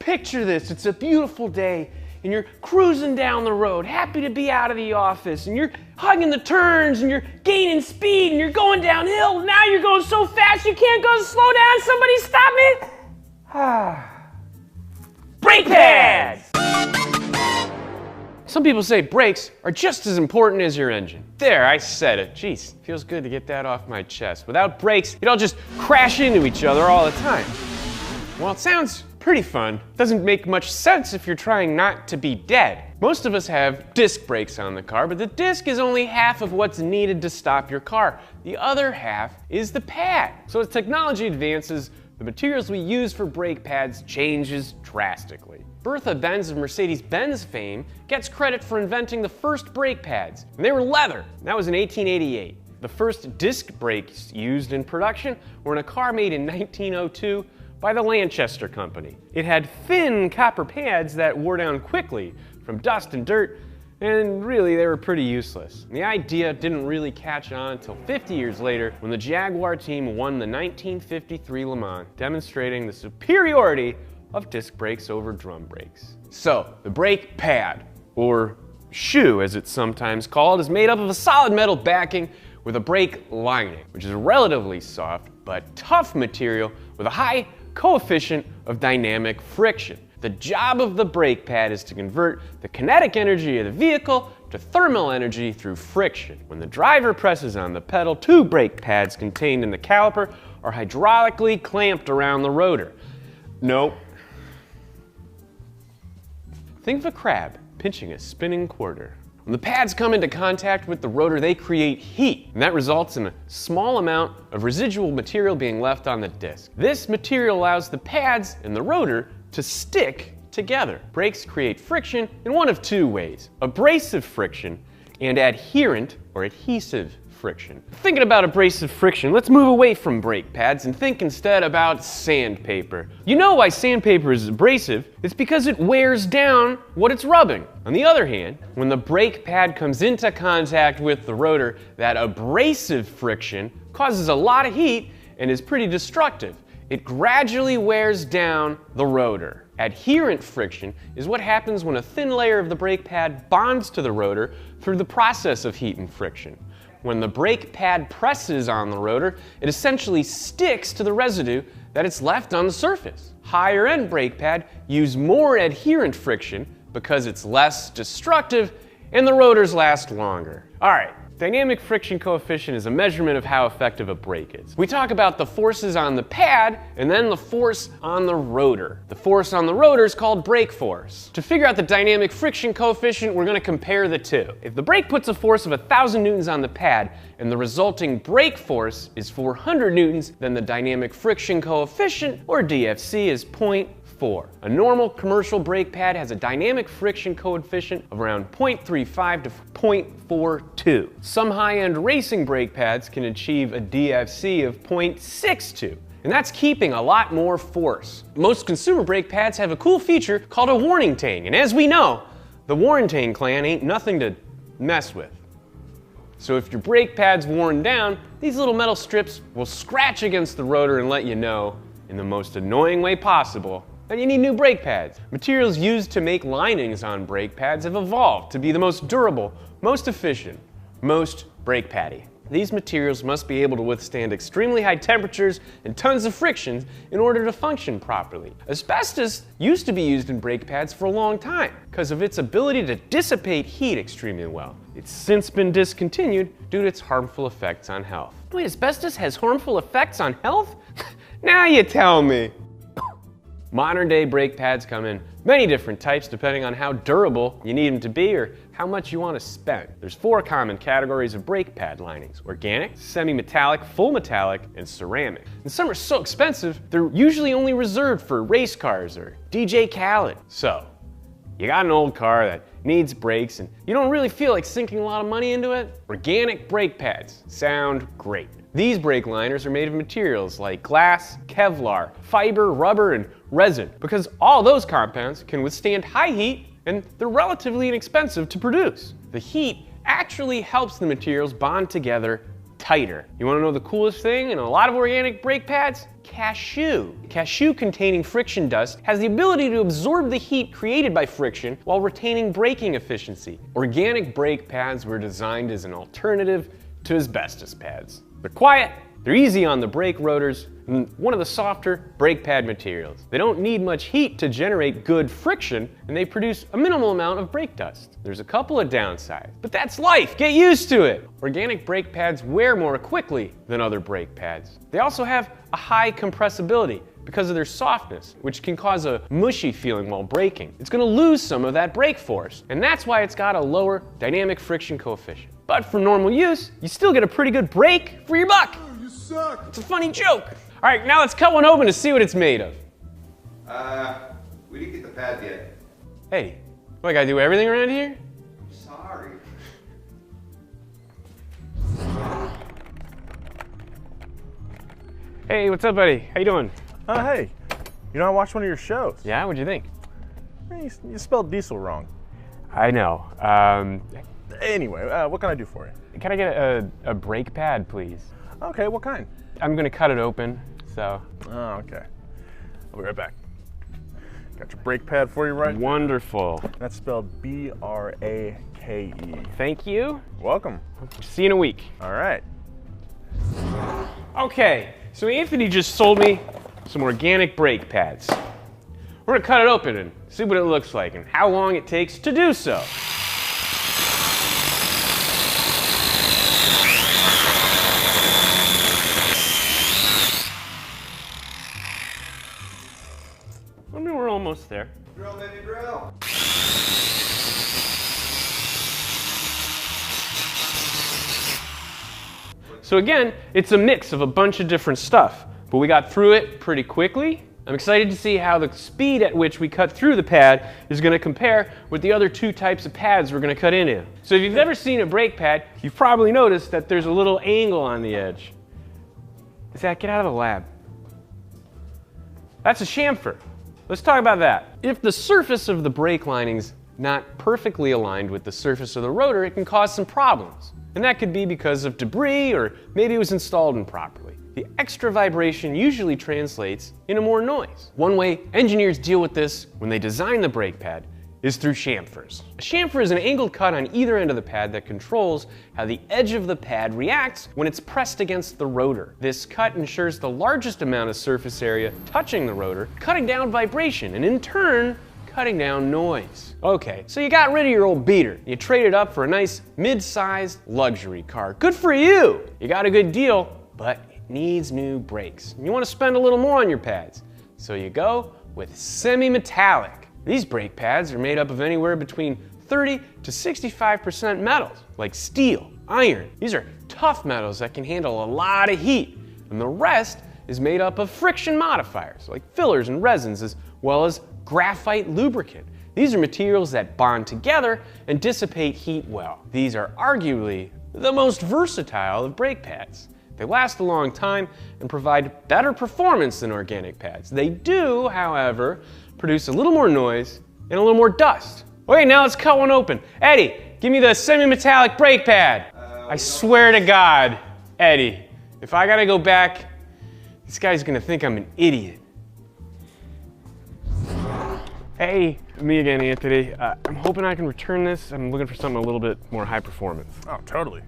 picture this. It's a beautiful day, and you're cruising down the road, happy to be out of the office, and you're hugging the turns, and you're gaining speed, and you're going downhill. Now you're going so fast you can't go slow down. Somebody stop me. Brake pads! Some people say brakes are just as important as your engine. There, I said it. Jeez, feels good to get that off my chest. Without brakes, you'd all just crash into each other all the time. Well, it sounds pretty fun. Doesn't make much sense if you're trying not to be dead. Most of us have disc brakes on the car, but the disc is only half of what's needed to stop your car. The other half is the pad. So as technology advances, the materials we use for brake pads changes drastically. Bertha Benz of Mercedes-Benz fame gets credit for inventing the first brake pads, and they were leather. That was in 1888. The first disc brakes used in production were in a car made in 1902 by the Lanchester Company. It had thin copper pads that wore down quickly from dust and dirt, and really they were pretty useless. And the idea didn't really catch on until 50 years later when the Jaguar team won the 1953 Le Mans, demonstrating the superiority of disc brakes over drum brakes. So, the brake pad, or shoe as it's sometimes called, is made up of a solid metal backing with a brake lining, which is a relatively soft but tough material with a high coefficient of dynamic friction. The job of the brake pad is to convert the kinetic energy of the vehicle to thermal energy through friction. When the driver presses on the pedal, two brake pads contained in the caliper are hydraulically clamped around the rotor. Nope. Think of a crab pinching a spinning quarter. When the pads come into contact with the rotor, they create heat, and that results in a small amount of residual material being left on the disc. This material allows the pads and the rotor to stick together. Brakes create friction in one of two ways: abrasive friction and adherent or adhesive friction. Thinking about abrasive friction, let's move away from brake pads and think instead about sandpaper. You know why sandpaper is abrasive? It's because it wears down what it's rubbing. On the other hand, when the brake pad comes into contact with the rotor, that abrasive friction causes a lot of heat and is pretty destructive. It gradually wears down the rotor. Adherent friction is what happens when a thin layer of the brake pad bonds to the rotor through the process of heat and friction. When the brake pad presses on the rotor, it essentially sticks to the residue that it's left on the surface. Higher end brake pad use more adherent friction because it's less destructive and the rotors last longer. All right. Dynamic friction coefficient is a measurement of how effective a brake is. We talk about the forces on the pad and then the force on the rotor. The force on the rotor is called brake force. To figure out the dynamic friction coefficient, we're going to compare the two. If the brake puts a force of 1,000 newtons on the pad and the resulting brake force is 400 newtons, then the dynamic friction coefficient, or DFC, is 0.4. A normal commercial brake pad has a dynamic friction coefficient of around 0.35 to 0.42. Some high-end racing brake pads can achieve a DFC of 0.62. And that's keeping a lot more force. Most consumer brake pads have a cool feature called a warning tang, and as we know, the warning tang clan ain't nothing to mess with. So if your brake pad's worn down, these little metal strips will scratch against the rotor and let you know, in the most annoying way possible, that you need new brake pads. Materials used to make linings on brake pads have evolved to be the most durable, most efficient, most brake paddy. These materials must be able to withstand extremely high temperatures and tons of friction in order to function properly. Asbestos used to be used in brake pads for a long time because of its ability to dissipate heat extremely well. It's since been discontinued due to its harmful effects on health. Wait, asbestos has harmful effects on health? Now you tell me. Modern day brake pads come in many different types depending on how durable you need them to be or how much you want to spend. There's 4 common categories of brake pad linings: organic, semi-metallic, full metallic, and ceramic. And some are so expensive, they're usually only reserved for race cars or DJ Khaled. So, you got an old car that needs brakes and you don't really feel like sinking a lot of money into it? Organic brake pads sound great. These brake liners are made of materials like glass, Kevlar, fiber, rubber, and resin, because all those compounds can withstand high heat and they're relatively inexpensive to produce. The heat actually helps the materials bond together tighter. You wanna know the coolest thing in a lot of organic brake pads? Cashew. Cashew-containing friction dust has the ability to absorb the heat created by friction while retaining braking efficiency. Organic brake pads were designed as an alternative to asbestos pads. They're quiet, they're easy on the brake rotors, and one of the softer brake pad materials. They don't need much heat to generate good friction, and they produce a minimal amount of brake dust. There's a couple of downsides, but that's life, get used to it. Organic brake pads wear more quickly than other brake pads. They also have a high compressibility because of their softness, which can cause a mushy feeling while braking. It's gonna lose some of that brake force, and that's why it's got a lower dynamic friction coefficient. But for normal use, you still get a pretty good brake for your buck. You suck. It's a funny joke. All right, now let's cut one open to see what it's made of. We didn't get the pad yet. Hey, what, I gotta do everything around here? Sorry. Hey, what's up, buddy? How you doing? Hey, you know, I watched one of your shows. Yeah, what'd you think? You spelled diesel wrong. I know. Anyway, what can I do for you? Can I get a brake pad, please? Okay, what kind? I'm gonna cut it open, so. Oh, okay. I'll be right back. Got your brake pad for you, right? Wonderful. That's spelled B-R-A-K-E. Thank you. Welcome. See you in a week. All right. Okay, so Anthony just sold me some organic brake pads. We're gonna cut it open and see what it looks like and how long it takes to do so. I mean, we're almost there. Drill, baby, drill. So again, it's a mix of a bunch of different stuff, but we got through it pretty quickly. I'm excited to see how the speed at which we cut through the pad is going to compare with the other two types of pads we're going to cut into. So if you've ever seen a brake pad, you've probably noticed that there's a little angle on the edge. Zach, get out of the lab. That's a chamfer. Let's talk about that. If the surface of the brake lining's not perfectly aligned with the surface of the rotor, it can cause some problems. And that could be because of debris, or maybe it was installed improperly. The extra vibration usually translates into more noise. One way engineers deal with this when they design the brake pad is through chamfers. A chamfer is an angled cut on either end of the pad that controls how the edge of the pad reacts when it's pressed against the rotor. This cut ensures the largest amount of surface area touching the rotor, cutting down vibration and in turn, cutting down noise. Okay, so you got rid of your old beater. You traded up for a nice mid-sized luxury car. Good for you! You got a good deal, but it needs new brakes. You want to spend a little more on your pads. So you go with semi-metallic. These brake pads are made up of anywhere between 30 to 65% metals, like steel, iron. These are tough metals that can handle a lot of heat. And the rest is made up of friction modifiers, like fillers and resins, as well as graphite lubricant. These are materials that bond together and dissipate heat well. These are arguably the most versatile of brake pads. They last a long time and provide better performance than organic pads. They do, however, produce a little more noise and a little more dust. Okay, now let's cut one open. Eddie, give me the semi-metallic brake pad. I swear to God, Eddie, if I gotta go back, this guy's gonna think I'm an idiot. Hey, me again, Anthony. I'm hoping I can return this. I'm looking for something a little bit more high performance. Oh, totally.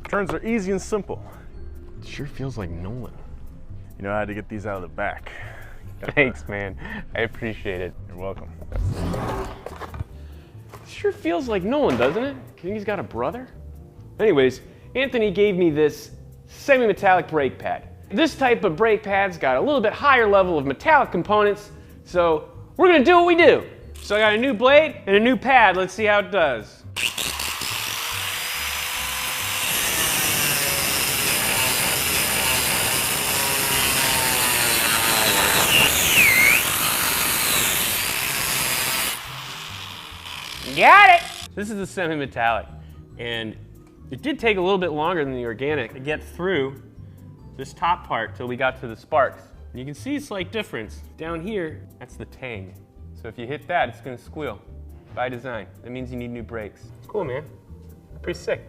Returns are easy and simple. It sure feels like Nolan. You know how to get these out of the back. Thanks, man. I appreciate it. You're welcome. It sure feels like Nolan, doesn't it? You think he's got a brother? Anyways, Anthony gave me this semi-metallic brake pad. This type of brake pad's got a little bit higher level of metallic components, so we're gonna do what we do. So I got a new blade and a new pad. Let's see how it does. Got it! This is the semi-metallic, and it did take a little bit longer than the organic to get through this top part till we got to the sparks. And you can see a slight difference. Down here, that's the tang. So if you hit that, it's gonna squeal by design. That means you need new brakes. It's cool, man. Pretty sick.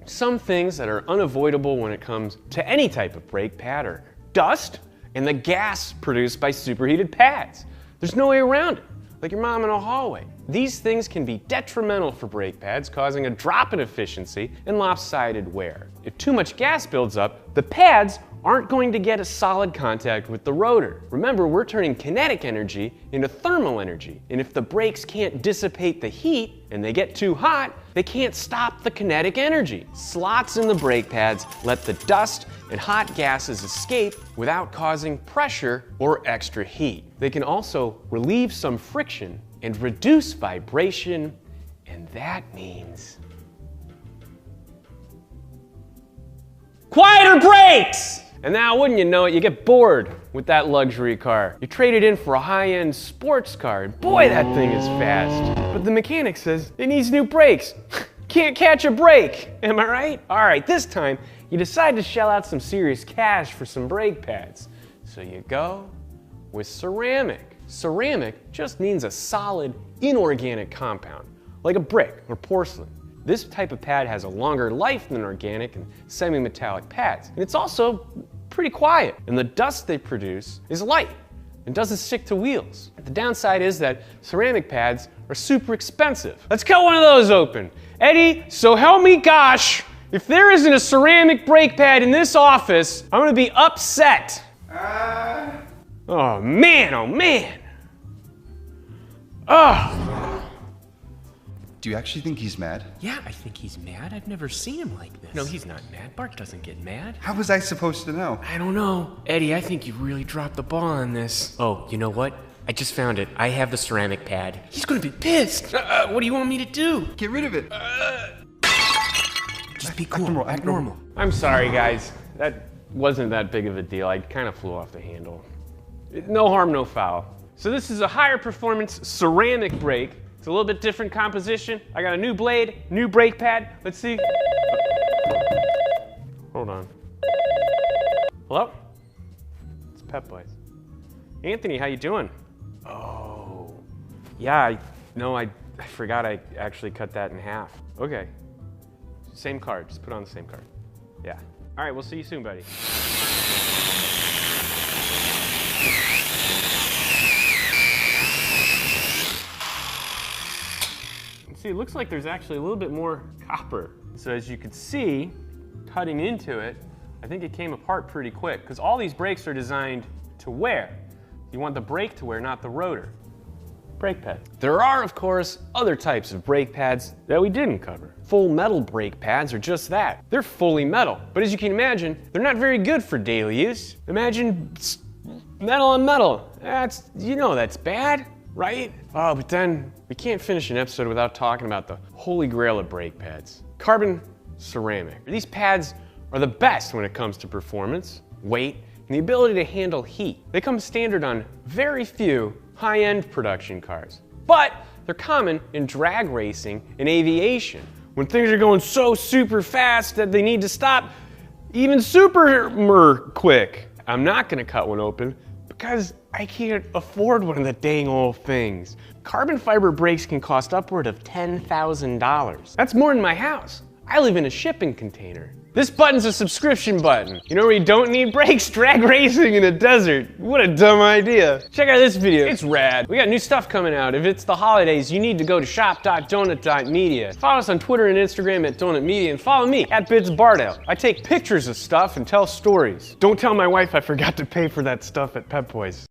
Some things that are unavoidable when it comes to any type of brake pad are dust and the gas produced by superheated pads. There's no way around it, like your mom in a hallway. These things can be detrimental for brake pads, causing a drop in efficiency and lopsided wear. If too much gas builds up, the pads aren't going to get a solid contact with the rotor. Remember, we're turning kinetic energy into thermal energy, and if the brakes can't dissipate the heat and they get too hot, they can't stop the kinetic energy. Slots in the brake pads let the dust and hot gases escape without causing pressure or extra heat. They can also relieve some friction and reduce vibration, and that means quieter brakes! And now, wouldn't you know it, you get bored with that luxury car. You trade it in for a high-end sports car, and boy, that thing is fast. But the mechanic says it needs new brakes. Can't catch a brake, am I right? All right, this time, you decide to shell out some serious cash for some brake pads. So you go with ceramic. Ceramic just means a solid, inorganic compound, like a brick or porcelain. This type of pad has a longer life than organic and semi-metallic pads. And it's also pretty quiet. And the dust they produce is light and doesn't stick to wheels. The downside is that ceramic pads are super expensive. Let's cut one of those open. Eddie, so help me gosh, if there isn't a ceramic brake pad in this office, I'm gonna be upset. Oh man, oh man. Oh. Do you actually think he's mad? Yeah, I think he's mad. I've never seen him like this. No, he's not mad. Bart doesn't get mad. How was I supposed to know? I don't know. Eddie, I think you really dropped the ball on this. Oh, you know what? I just found it. I have the ceramic pad. He's gonna be pissed. What do you want me to do? Get rid of it. Just be cool. Act normal. I'm sorry, guys. That wasn't that big of a deal. I kind of flew off the handle. No harm, no foul. So this is a higher performance ceramic brake. It's a little bit different composition. I got a new blade, new brake pad. Let's see. Hold on. Hello? It's Pep Boys. Anthony, how you doing? Oh. Yeah, I forgot I actually cut that in half. Okay. Same card, just put on the same card. Yeah. All right, we'll see you soon, buddy. See, it looks like there's actually a little bit more copper. So as you can see, cutting into it, I think it came apart pretty quick because all these brakes are designed to wear. You want the brake to wear, not the rotor. Brake pad. There are, of course, other types of brake pads that we didn't cover. Full metal brake pads are just that. They're fully metal, but as you can imagine, they're not very good for daily use. Imagine metal on metal. That's bad, right? Oh, but then we can't finish an episode without talking about the holy grail of brake pads. Carbon ceramic. These pads are the best when it comes to performance, weight, and the ability to handle heat. They come standard on very few high-end production cars, but they're common in drag racing and aviation. When things are going so super fast that they need to stop even super quick. I'm not gonna cut one open because I can't afford one of the dang old things. Carbon fiber brakes can cost upward of $10,000. That's more than my house. I live in a shipping container. This button's a subscription button. You know where you don't need brakes? Drag racing in a desert. What a dumb idea. Check out this video, it's rad. We got new stuff coming out. If it's the holidays, you need to go to shop.donut.media. Follow us on Twitter and Instagram at Donut Media, and follow me at Bids Bardell. I take pictures of stuff and tell stories. Don't tell my wife I forgot to pay for that stuff at Pep Boys.